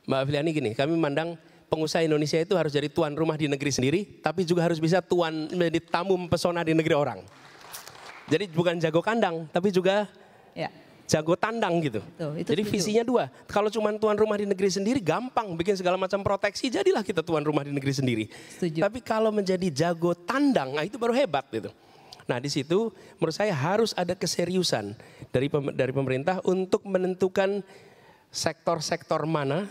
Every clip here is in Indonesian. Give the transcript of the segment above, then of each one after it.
Mbak Afiliani gini, kami memandang pengusaha Indonesia itu harus jadi tuan rumah di negeri sendiri, tapi juga harus bisa menjadi tamu mempesona di negeri orang. Jadi bukan jago kandang, tapi juga jago tandang gitu. Jadi visinya dua. Kalau cuma tuan rumah di negeri sendiri gampang bikin segala macam proteksi, jadilah kita tuan rumah di negeri sendiri. Setuju. Tapi kalau menjadi jago tandang, nah itu baru hebat gitu. Nah di situ menurut saya harus ada keseriusan dari pemerintah untuk menentukan sektor-sektor mana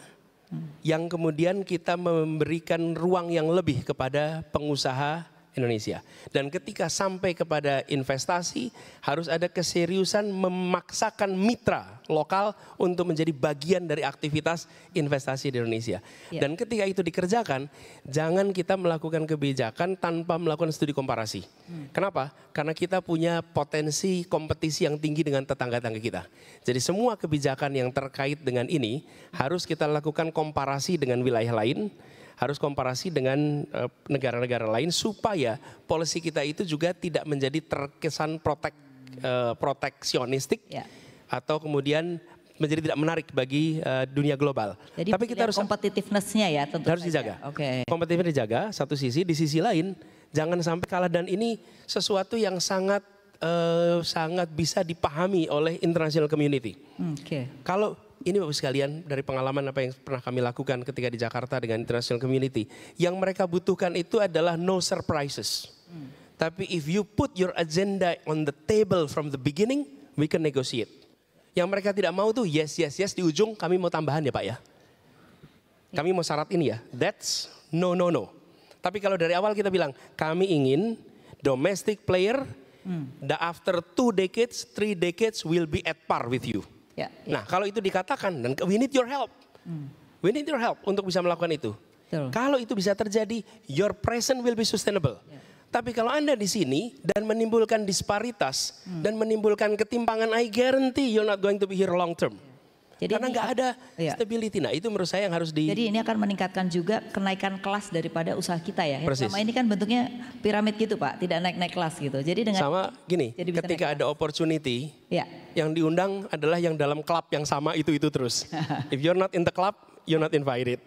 yang kemudian kita memberikan ruang yang lebih kepada pengusaha Indonesia. Dan ketika sampai kepada investasi harus ada keseriusan memaksakan mitra lokal untuk menjadi bagian dari aktivitas investasi di Indonesia. Dan ketika itu dikerjakan, jangan kita melakukan kebijakan tanpa melakukan studi komparasi. Kenapa? Karena kita punya potensi kompetisi yang tinggi dengan tetangga-tetangga kita. Jadi semua kebijakan yang terkait dengan ini harus kita lakukan komparasi dengan wilayah lain, harus komparasi dengan negara-negara lain supaya polisi kita itu juga tidak menjadi terkesan proteksionistik atau kemudian menjadi tidak menarik bagi dunia global. Jadi tapi kita harus competitiveness-nya ya tentu harus saja. dijaga. Okay. Kompetitifnya dijaga satu sisi, di sisi lain jangan sampai kalah, dan ini sesuatu yang sangat bisa dipahami oleh international community. Kalau ini Bapak sekalian dari pengalaman apa yang pernah kami lakukan ketika di Jakarta dengan international community, yang mereka butuhkan itu adalah no surprises. Tapi if you put your agenda on the table from the beginning, we can negotiate. Yang mereka tidak mau tuh yes di ujung kami mau tambahan ya Pak ya. Kami mau syarat ini ya. That's no. Tapi kalau dari awal kita bilang kami ingin domestic player, after 2 decades, 3 decades will be at par with you. Nah kalau itu dikatakan dan we need your help. We need your help untuk bisa melakukan itu. Kalau itu bisa terjadi, your present will be sustainable. Tapi kalau Anda di sini dan menimbulkan disparitas dan menimbulkan ketimpangan, I guarantee you're not going to be here long term. Jadi karena nggak ada stability. Nah itu menurut saya yang harus Jadi ini akan meningkatkan juga kenaikan kelas daripada usaha kita ya. Selama ini kan bentuknya piramid gitu Pak, tidak naik-naik kelas gitu. Jadi dengan sama gini, ketika ada opportunity, yang diundang adalah yang dalam klub yang sama itu terus. If you're not in the club, you're not invited.